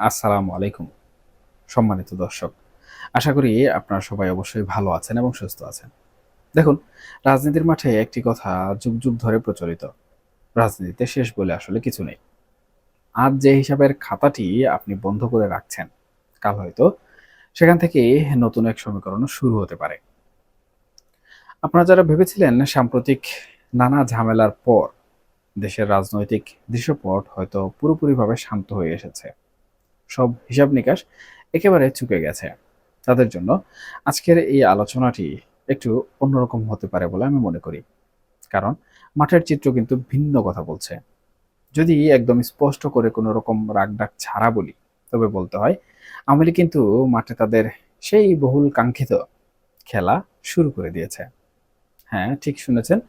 আসসালামু আলাইকুম সম্মানিত দর্শক। আশা করি আপনারা সবাই অবশ্যই ভালো আছেন এবং সুস্থ আছেন। দেখুন, রাজনীতির মাঠে একটি কথা যুগ, যুগ ধরে প্রচলিত। রাজনীতিতে শেষ বলে আসলে কিছু নেই। আজ যে হিসাবের খাতাটি আপনি বন্ধ করে রাখছেন, কাল হয়তো সেখান থেকেই নতুন এক সমীকরণও শুরু হতে পারে। আপনারা যারা ভেবেছিলেন সাম্প্রতিক নানা ঝামেলার পর দেশের রাজনৈতিক দৃশ্যপট হয়তো পুরোপুরিভাবে শান্ত হয়ে এসেছে, সব হিসাব-নিকাশ একেবারে চুকে গেছে, তাদের জন্য আজকের এই আলোচনাটি একটু অন্যরকম হতে পারে বলে আমি মনে করি। কারণ মাঠের চিত্র কিন্তু ভিন্ন কথা বলছে। যদি একদম স্পষ্ট করে কোনো রকম রাগঢাক ছাড়া বলি, তবে বলতে হয় আওয়ামী লীগ কিন্তু মাঠে তাদের সেই বহুল কাঙ্ক্ষিত খেলা শুরু করে দিয়েছে। হ্যাঁ, ঠিক শুনেছেন,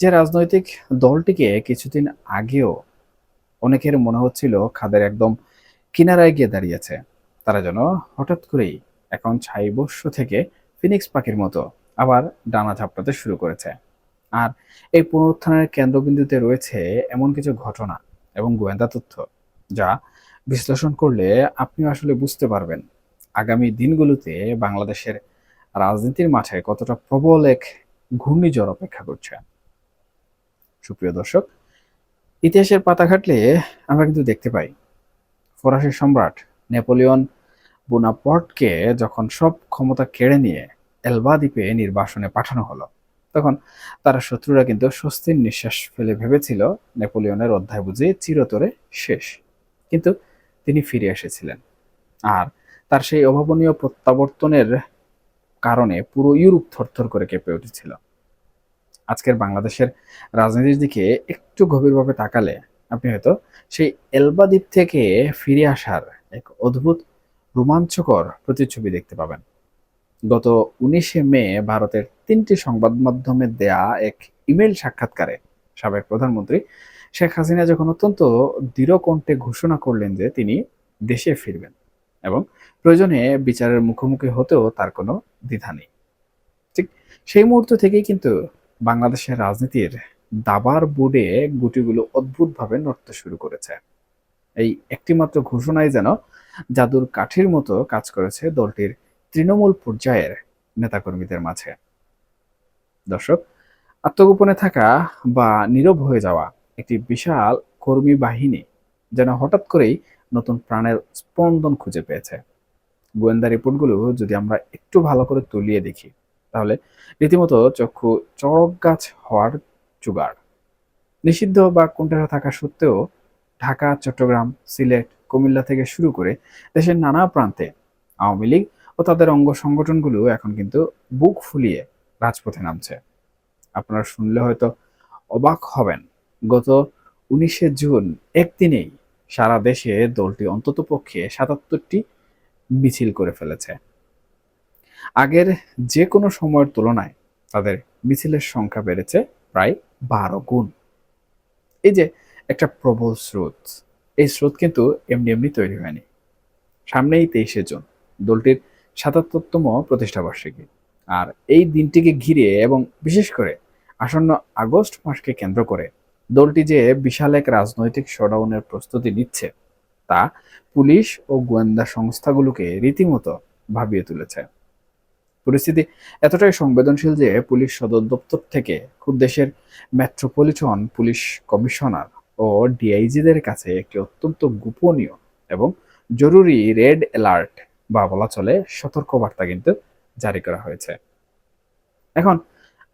যে রাজনৈতিক দলটিকে কিছুদিন আগেও অনেকের মনে হচ্ছিল খাদের একদম কিনারায় গিয়ে দাঁড়িয়েছে, তারা যেন হঠাৎ করেই এখন ছাইবস্য থেকে ফিনিক্স পাখির মতো আবার ডানা ঝাপটাতে শুরু করেছে। আর এই পুনরুত্থানের কেন্দ্রবিন্দুতে রয়েছে এমন কিছু ঘটনা এবং গোয়েন্দা তথ্য, যা বিশ্লেষণ করলে আপনিও আসলে বুঝতে পারবেন আগামী দিনগুলোতে বাংলাদেশের রাজনীতির মাঠে কতটা প্রবল এক ঘূর্ণিঝড় অপেক্ষা করছে। সুপ্রিয় দর্শক, ইতিহাসের পাতা ঘাটলে আমরা কিন্তু দেখতে পাই ফরাসি সম্রাট নেপোলিয়ন বোনাপার্টকে যখন সব ক্ষমতা কেড়ে নিয়ে এলবা দ্বীপে নির্বাসনে পাঠানো হলো, তখন তার শত্রুরা কিন্তু স্বস্তির নিঃশ্বাস ফেলে ভেবেছিল নেপোলিয়নের অধ্যায় বুঝি চিরতরে শেষ। কিন্তু তিনি ফিরে এসেছিলেন, আর তার সেই অভাবনীয় প্রত্যাবর্তনের কারণে পুরো ইউরোপ থরথর করে কেঁপে উঠেছিল। আজকের বাংলাদেশের রাজনীতির দিকে একটু গভীরভাবে তাকালে আপনি হয়তো সেই এলবা দ্বীপ থেকে ফিরে আসার এক অদ্ভুত রোমাঞ্চকর প্রতিচ্ছবি দেখতে পাবেন। গত 19শে মে ভারতের 3টি সংবাদ মাধ্যমে দেয়া এক ইমেল সাক্ষাৎকারে সাবেক প্রধানমন্ত্রী শেখ হাসিনা যখন অত্যন্ত দৃঢ় কণ্ঠে ঘোষণা করলেন যে তিনি দেশে ফিরবেন এবং প্রয়োজনে বিচারের মুখোমুখি হতেও তার কোনো দ্বিধা নেই, ঠিক সেই মুহূর্ত থেকেই কিন্তু বাংলাদেশের রাজনীতির দাবার বোর্ডে গুটিগুলো অদ্ভুতভাবে নড়তে শুরু করেছে। এই একটিমাত্র ঘোষণাই যেন জাদুর কাঠির মতো কাজ করেছে দলটির তৃণমূল পর্যায়ের নেতাকর্মীদের মাঝে। দর্শক, আত্মগোপনে থাকা বা নীরব হয়ে যাওয়া একটি বিশাল কর্মী বাহিনী যেন হঠাৎ করেই নতুন প্রাণের স্পন্দন খুঁজে পেয়েছে। গোয়েন্দা রিপোর্টগুলো যদি আমরা একটু ভালো করে তলিয়ে দেখি, তাহলে রীতিমতো চক্ষু চড়ক গাছ হওয়ার জোগাড়। নিষিদ্ধ বা কোণঠাসা থাকা সত্ত্বেও ঢাকা, চট্টগ্রাম, সিলেট, কুমিল্লা থেকে শুরু করে দেশের নানা প্রান্তে আওয়ামী লীগ ও তাদের অঙ্গ সংগঠনগুলো এখন কিন্তু বুক ফুলিয়ে রাজপথে নামছে। আপনারা শুনলে হয়তো অবাক হবেন, গত 19শে জুন একদিনেই সারা দেশে দলটি অন্ততপক্ষে 77টি মিছিল করে ফেলেছে। আগের যে কোনো সময়ের তুলনায় তাদের মিছিলের সংখ্যা বেড়েছে প্রায় 12 গুণ। এই যে একটা প্রবল স্রোত, এই স্রোত কিন্তু এমনি এমনি তৈরি হয়নি। সামনেই 23শে জুন দলটির 77তম প্রতিষ্ঠাবার্ষিকী। আর এই দিনটিকে ঘিরে এবং বিশেষ করে আসন্ন আগস্ট মাসকে কেন্দ্র করে দলটি যে বিশাল এক রাজনৈতিক শোডাউনের প্রস্তুতি নিচ্ছে, তা পুলিশ ও গোয়েন্দা সংস্থাগুলোকে রীতিমতো ভাবিয়ে তুলেছে। পরিস্থিতি এতটাই সংবেদনশীল যে পুলিশ সদর দপ্তর থেকে খুব দেশের মেট্রোপলিটন পুলিশ কমিশনার ও ডিআইজিদের কাছে একটি অত্যন্ত গোপনীয় এবং জরুরি রেড অ্যালার্ট বা বলা চলে সতর্কবার্তা কিন্তু জারি করা হয়েছে। এখন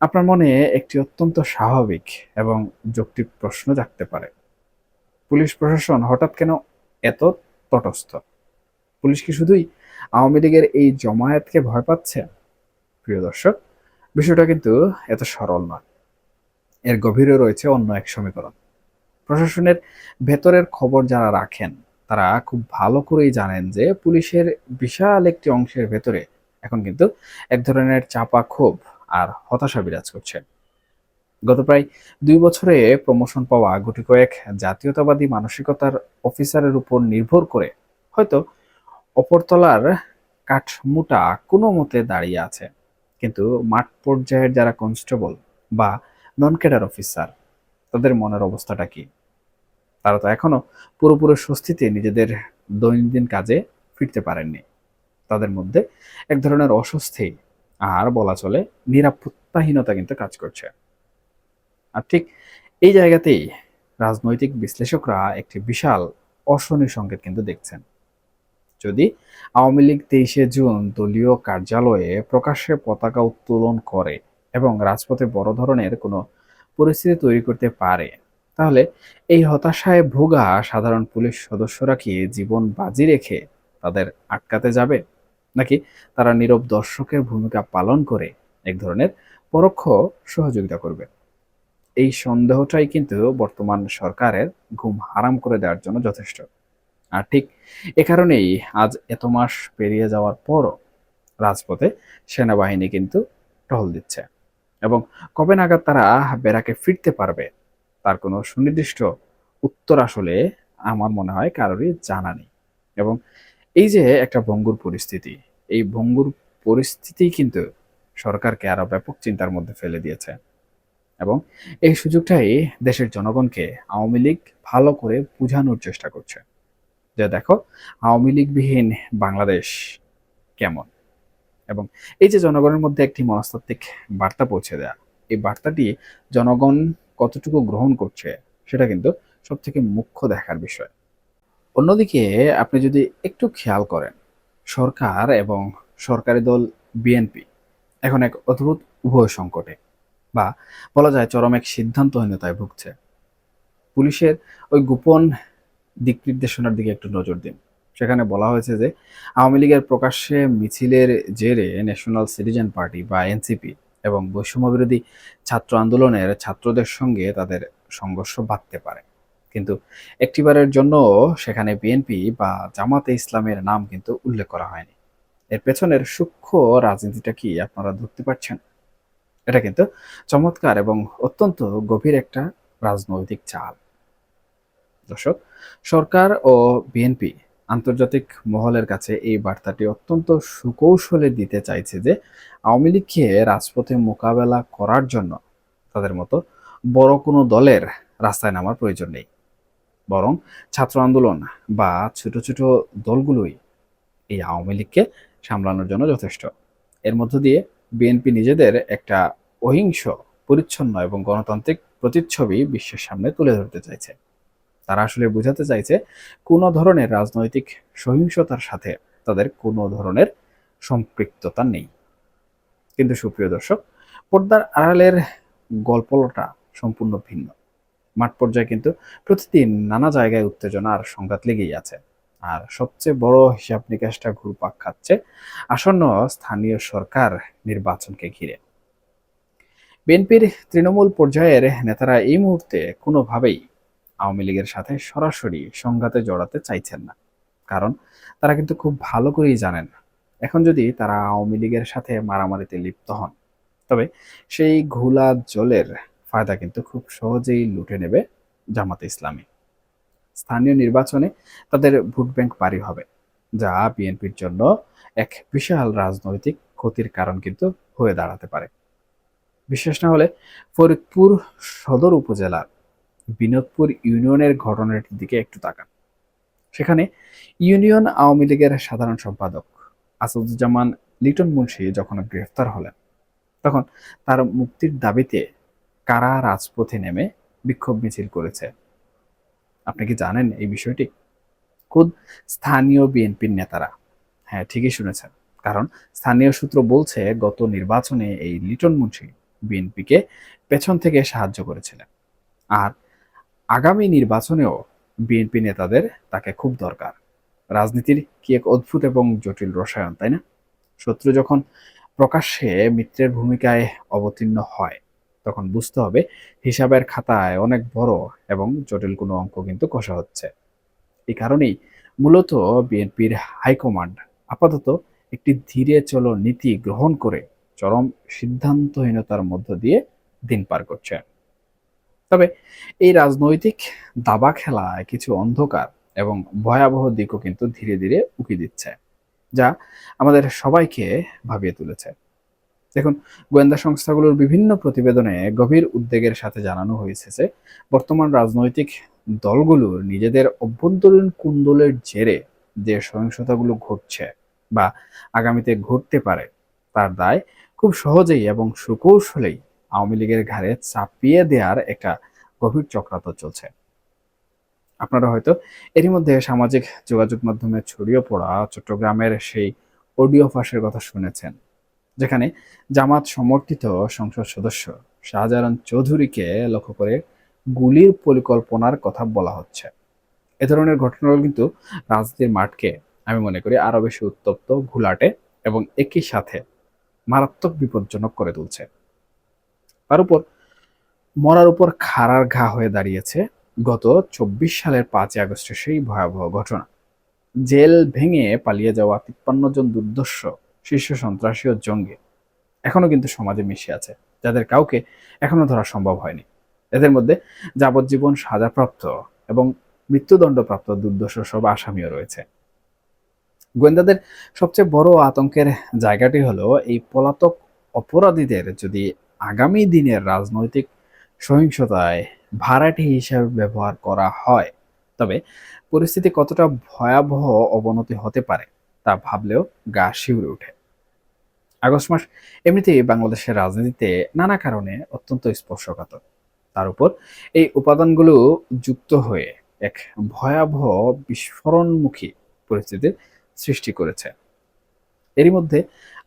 আপনার মনে একটি অত্যন্ত স্বাভাবিক এবং যৌক্তিক প্রশ্ন জাগতে পারে, পুলিশ প্রশাসন হঠাৎ কেন এত তটস্থ? পুলিশ কি শুধুই আওয়ামী লীগের এই জমায়েতকে ভয় পাচ্ছে? প্রিয় দর্শক, বিষয়টা কিন্তু এত সরল নয়। এর গভীরে রয়েছে অন্য এক সমীকরণ। প্রশাসনের ভেতরের খবর যারা রাখেন, তারা খুব ভালো করেই জানেন যে পুলিশের বিশাল একটি অংশের ভেতরে এখন কিন্তু এক ধরনের চাপা ক্ষোভ আর হতাশা বিরাজ করছে। গত প্রায় 2 বছরে প্রমোশন পাওয়া গুটি কয়েক জাতীয়তাবাদী মানসিকতার অফিসারের উপর নির্ভর করে হয়তো অপরতলার কাঠমুটা কোনো মতে দাঁড়িয়ে আছে, কিন্তু মাঠ পর্যায়ের যারা কনস্টেবল বা নন ক্যাডার অফিসার, তাদের মনের অবস্থাটা কি? তারা তো এখনো পুরোপুরি স্বস্তিতে নিজেদের দৈনন্দিন কাজে ফিরতে পারেননি। তাদের মধ্যে এক ধরনের অস্বস্তি আর বলা চলে নিরাপত্তাহীনতা কিন্তু কাজ করছে। আর ঠিক এই জায়গাতেই রাজনৈতিক বিশ্লেষকরা একটি বিশাল অশনি সংকেত কিন্তু দেখছেন। যদি আওয়ামী লীগ 23শে জুন দলীয় কার্যালয়ে প্রকাশ্যে পতাকা উত্তোলন করে এবং রাজপথে বড় ধরনের কোনো পরিস্থিতি তৈরি করতে পারে, তাহলে এই হতাশায় ভোগা সাধারণ পুলিশ সদস্যরা কি জীবন বাজি রেখে তাদের আটকাতে যাবে, নাকি তারা নীরব দর্শকের ভূমিকা পালন করে এক ধরনের পরোক্ষ সহযোগিতা করবে? এই সন্দেহটাই কিন্তু বর্তমান সরকারের ঘুম হারাম করে দেওয়ার জন্য যথেষ্ট। আর ঠিক এ কারণেই আজ এত মাস পেরিয়ে যাওয়ার পরও রাজপথে সেনাবাহিনী কিন্তু টহল দিচ্ছে, এবং কবে নাগাদ তারা ব্যারাকে ফিরতে পারবে তার কোনো সুনির্দিষ্ট উত্তর আসলে আমার মনে হয় কারোরই জানা নেই। এবং এই যে একটা ভঙ্গুর পরিস্থিতি, এই ভঙ্গুর পরিস্থিতি কিন্তু সরকারকে আরো ব্যাপক চিন্তার মধ্যে ফেলে দিয়েছে। এবং এই সুযোগটাই দেশের জনগণকে আওয়ামী লীগ ভালো করে বোঝানোর চেষ্টা করছে যে দেখো, আওয়ামী লীগবিহীন বাংলাদেশ কেমন। এবং এই যে জনগণের মধ্যে একটি মনস্তাত্ত্বিক বার্তা পৌঁছে দেয়া, এই বার্তাটি জনগণ কতটুকু গ্রহণ করছে সেটা কিন্তু সব থেকে মুখ্য দেখার বিষয়। অন্যদিকে আপনি যদি একটু খেয়াল করেন, সরকার এবং সরকারি দল বিএনপি এখন এক অদ্ভুত উভয় সংকটে, বা বলা যায় চরম এক সিদ্ধান্তহীনতায় ভুগছে। পুলিশের ওই গোপন দিক নির্দেশনার দিকে একটু নজর দিন। সেখানে বলা হয়েছে যে আওয়ামী লীগের প্রকাশ্যে মিছিলের জেরে ন্যাশনাল সিটিজেন পার্টি বা এনসিপি এবং বৈষম্যবিরোধী ছাত্র আন্দোলনের ছাত্রদের সঙ্গে তাদের সংঘর্ষ বাধতে পারে, কিন্তু একটিবারের জন্য সেখানে বিএনপি বা জামাতে ইসলামের নাম কিন্তু উল্লেখ করা হয়নি। এর পেছনের সূক্ষ্ম রাজনীতিটা কি আপনারা ধরতে পারছেন? এটা কিন্তু চমৎকার এবং অত্যন্ত গভীর একটা রাজনৈতিক চাল। দর্শক, সরকার ও বিএনপি আন্তর্জাতিক মহলের কাছে এই বার্তাটি অত্যন্ত সুকৌশলে দিতে চাইছে যে আওয়ামী লীগকে রাজপথে মোকাবেলা করার জন্য তাদের মতো বড় কোনো দলের রাস্তায় নামার প্রয়োজন নেই, বরং ছাত্র আন্দোলন বা ছোট ছোট দলগুলোই এই আওয়ামী লীগকে সামলানোর জন্য যথেষ্ট। এর মধ্য দিয়ে বিএনপি নিজেদের একটা অহিংস, পরিচ্ছন্ন এবং গণতান্ত্রিক প্রতিচ্ছবি বিশ্বের সামনে তুলে ধরতে চাইছে। তারা আসলে বোঝাতে চাইছে কোনো ধরনের রাজনৈতিক সহিংসতার সাথে তাদের কোনো ধরনের সম্পৃক্ততা নেই। কিন্তু সুপ্রিয় দর্শক, পর্দার আড়ালের গল্পটা সম্পূর্ণ ভিন্ন। মাঠ পর্যায়ে কিন্তু প্রতিদিন নানা জায়গায় উত্তেজনা আর সংঘাত লেগেই আছে। আর সবচেয়ে বড় হিসাব নিকাশটা ঘুরপাক খাচ্ছে আসন্ন স্থানীয় সরকার নির্বাচনকে ঘিরে। বিএনপির তৃণমূল পর্যায়ের নেতারা এই মুহূর্তে কোনোভাবেই আওয়ামী লীগের সাথে সরাসরি সংঘাতে জড়াতে চাইছেন না, কারণ তারা কিন্তু খুব ভালো করেই জানেন এখন যদি তারা আওয়ামী লীগের সাথে মারামারিতে লিপ্ত হন, তবে সেই ঘোলা জলের ফায়দা কিন্তু খুব সহজেই লুটে নেবে জামাতে ইসলামী। স্থানীয় নির্বাচনে তাদের ভোট ব্যাংক ভারী হবে, যা বিএনপির জন্য এক বিশাল রাজনৈতিক ক্ষতির কারণ কিন্তু হয়ে দাঁড়াতে পারে। বিশেষ না হলে ফরিদপুর সদর উপজেলার বিনোদপুর ইউনিয়নের ঘটনাটির দিকে একটু তাকান। সেখানে ইউনিয়ন আওয়ামী লীগের সাধারণ সম্পাদক আসাদুজ্জামান লিটন মুন্সি যখন গ্রেফতার হলেন, তখন তার মুক্তির দাবিতে কারা রাজপথে নেমে বিক্ষোভ মিছিল করেছে। আপনি কি জানেন এই বিষয়টি? খুদ স্থানীয় বিএনপির নেতারা। হ্যাঁ, ঠিকই শুনেছেন, কারণ স্থানীয় সূত্র বলছে গত নির্বাচনে এই লিটন মুন্সি বিএনপিকে পেছন থেকে সাহায্য করেছিলেন। আর আগামী নির্বাচনেও বিএনপি নেতাদের তাকে খুব দরকার। রাজনীতির কি এক অদ্ভুত এবং জটিল রসায়ন, তাই না? শত্রু যখন প্রকাশ্যে মিত্রের ভূমিকায় অবতীর্ণ হয়, তখন বুঝতে হবে হিসাবের খাতায় অনেক বড় এবং জটিল কোনো অঙ্ক কিন্তু কষা হচ্ছে। এই কারণেই মূলত বিএনপির হাইকমান্ড আপাতত একটি ধীরে চলো নীতি গ্রহণ করে চরম সিদ্ধান্তহীনতার মধ্য দিয়ে দিন পার করছে। তবে এই রাজনৈতিক দাবা খেলায় কিছু অন্ধকার এবং ভয়াবহ দিকও কিন্তু ধীরে ধীরে উকি দিচ্ছে, যা আমাদের সবাইকে ভাবিয়ে তুলেছে। দেখুন, গোয়েন্দা সংস্থাগুলোর বিভিন্ন প্রতিবেদনে গভীর উদ্বেগের সাথে জানানো হয়েছে যে বর্তমান রাজনৈতিক দলগুলোর নিজেদের অভ্যন্তরীণ কুন্দলের জেরে যে সহিংসতাগুলো ঘটছে বা আগামীতে ঘটতে পারে তার দায় খুব সহজেই এবং সুকৌশলেই আওয়ামী লীগের ঘাড়ে চাপিয়ে দেওয়ার একটা গভীর চক্রান্ত চলছে। আপনারা হয়তো এরই মধ্যে সামাজিক যোগাযোগ মাধ্যমে ছড়িয়ে পড়া চট্টগ্রামের সেই অডিও ফাঁসের কথা শুনেছেন, যেখানে জামাত সমর্থিত সংসদ সদস্য শাহজালাল চৌধুরীকে লক্ষ্য করে গুলির পরিকল্পনার কথা বলা হচ্ছে। এ ধরনের ঘটনাগুলো কিন্তু রাজনীতির মাঠকে আমি মনে করি আরো বেশি উত্তপ্ত, ঘোলাটে এবং একই সাথে মারাত্মক বিপজ্জনক করে তুলছে। তার উপর মরার উপর খাড়ার ঘা হয়ে দাঁড়িয়েছে গত ২৪ সালের ৫ই আগস্টের সেই ভয়াবহ ঘটনা। জেল ভেঙে পালিয়ে যাওয়া ৫৩ জন দুর্ধর্ষ শীর্ষ সন্ত্রাসী ও জঙ্গি এখনো কিন্তু সমাজে মিশে আছে, যাদের কাউকে এখনো ধরা সম্ভব হয়নি। এদের মধ্যে যাবজ্জীবন সাজাপ্রাপ্ত এবং মৃত্যুদণ্ডপ্রাপ্ত দুর্ধর্ষ সব আসামিও রয়েছে। গোয়েন্দাদের সবচেয়ে বড় আতঙ্কের জায়গাটি হলো এই পলাতক অপরাধীদের যদি আগামী দিনের রাজনৈতিক সহিংসতায় ভাড়াটে হিসাবে ব্যবহার করা হয়, তবে পরিস্থিতি কতটা ভয়াবহ অবনতি হতে পারে তা ভাবলেও গা শিউরে ওঠে। আগস্ট মাস এমনিতেই বাংলাদেশের রাজনীতিতে নানা কারণে অত্যন্ত স্পর্শকাতর। তার উপর এই উপাদানগুলো যুক্ত হয়ে এক ভয়াবহ বিস্ফোরণমুখী পরিস্থিতির সৃষ্টি করেছে। এরই মধ্যে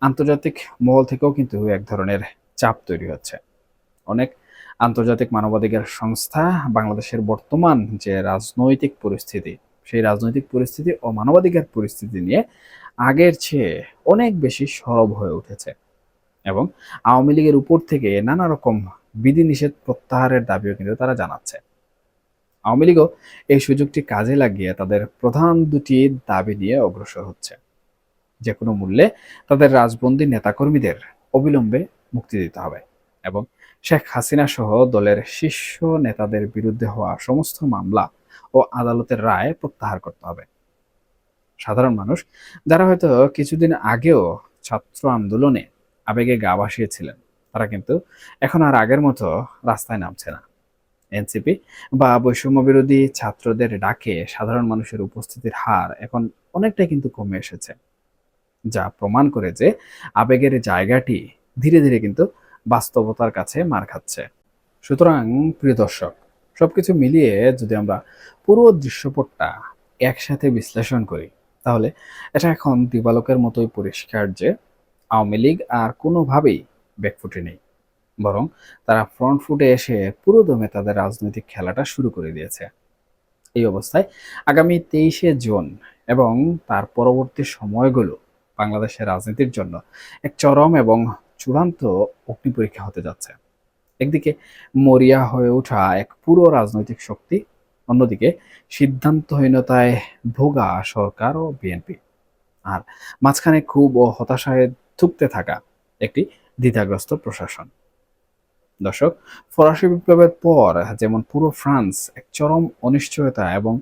আন্তর্জাতিক মহল থেকেও কিন্তু এক ধরনের চাপ তৈরি হচ্ছে। অনেক আন্তর্জাতিক মানবাধিকার সংস্থা বাংলাদেশের বর্তমান যে রাজনৈতিক পরিস্থিতি, সেই রাজনৈতিক পরিস্থিতি ও মানবাধিকার পরিস্থিতি নিয়ে আগের চেয়ে অনেক বেশি সরব হয়ে উঠেছে এবং আওয়ামী লীগের উপর থেকে নানা রকম বিধিনিষেধ প্রত্যাহারের দাবিও কিন্তু তারা জানাচ্ছে। আওয়ামী লীগও এই সুযোগটি কাজে লাগিয়ে তাদের প্রধান দুটি দাবি নিয়ে অগ্রসর হচ্ছে। যে কোনো মূল্যে তাদের রাজবন্দী নেতাকর্মীদের অবিলম্বে মুক্তি দিতে হবে এবং শেখ হাসিনা সহ দলের শীর্ষ নেতাদের বিরুদ্ধে হওয়া সমস্ত মামলা ও আদালতের রায় প্রত্যাহার করতে হবে। সাধারণ মানুষ যারা হয়তো কিছুদিন আগেও ছাত্র আন্দোলনে আবেগে গা ভাসিয়েছিলেন, তারা কিন্তু এখন আর আগের মতো রাস্তায় নামছে না। এনসিপি বা বৈষম্য বিরোধী ছাত্রদের ডাকে সাধারণ মানুষের উপস্থিতির হার এখন অনেকটাই কিন্তু কমে এসেছে, যা প্রমাণ করে যে আবেগের জায়গাটি ধীরে ধীরে কিন্তু বাস্তবতার কাছে মার খাচ্ছে। সুতরাং প্রিয় দর্শক, সবকিছু মিলিয়ে যদি আমরা পুরো দৃশ্যপটটা একসাথে বিশ্লেষণ করি, তাহলে এটা এখন দিবালোকের মতোই পরিষ্কার যে আওয়ামী লীগ আর কোনোভাবেই ব্যাকফুটে নেই, বরং তারা ফ্রন্ট ফুটে এসে পুরো দমে তাদের রাজনৈতিক খেলাটা শুরু করে দিয়েছে। এই অবস্থায় আগামী ২৩শে জুন এবং তার পরবর্তী সময়গুলো বাংলাদেশের রাজনীতির জন্য এক চরম এবং চূড়ান্ত অগ্নিপরীক্ষা হতে যাচ্ছে। একদিকে মরিয়া হয়ে ওঠা এক পুরো রাজনৈতিক শক্তি, অন্যদিকে সিদ্ধান্তহীনতায় ভোগা সরকার ও বিএনপি, আর মাঝখানে ক্ষোভ ও হতাশায় থুকতে থাকা একটি দ্বিধাগ্রস্ত প্রশাসন। দর্শক, ফরাসি বিপ্লবের পর যেমন পুরো ফ্রান্স এক চরম অনিশ্চয়তা এবং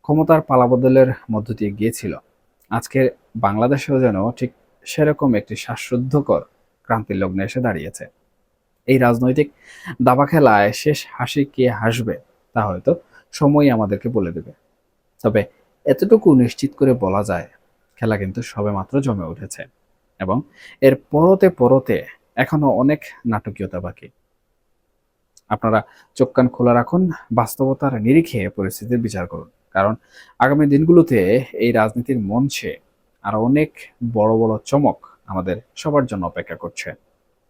ক্ষমতার পালাবদলের মধ্য দিয়ে গিয়েছিল, আজকের বাংলাদেশেও যেন ঠিক সেরকম একটি শ্বাসরুদ্ধকর ক্রান্তির লগ্নে এসে দাঁড়িয়েছে। এই রাজনৈতিক দাবা খেলায় শেষ হাসি কে হাসবে তা হয়তো সময়ই আমাদেরকে বলে দেবে। তবে এতটুকু নিশ্চিত করে বলা যায়, খেলা কিন্তু সবেমাত্র জমে উঠেছে এবং এর পরতে পরতে এখনো অনেক নাটকীয়তা বাকি। আপনারা চোখ কান খোলা রাখুন, বাস্তবতার নিরিখে পরিস্থিতির বিচার করুন, কারণ আগামী দিনগুলোতে এই রাজনীতির মঞ্চে আরো অনেক বড় বড় চমক আমাদের সবার জন্য অপেক্ষা করছে।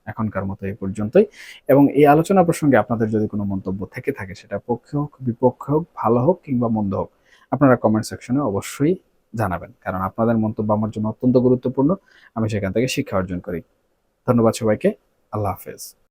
এখনকার মতো এই পর্যন্তই, এবং এই আলোচনা প্রসঙ্গে আপনাদের যদি কোনো মন্তব্য থেকে থাকে, সেটা পক্ষে হোক, বিপক্ষে হোক, ভালো হোক কিংবা মন্দ হোক, আপনারা কমেন্ট সেকশনে অবশ্যই জানাবেন, কারণ আপনাদের মন্তব্য আমার জন্য অত্যন্ত গুরুত্বপূর্ণ। আমি সেখান থেকে শিক্ষা অর্জন করি। ধন্যবাদ সবাইকে। আল্লাহ হাফেজ।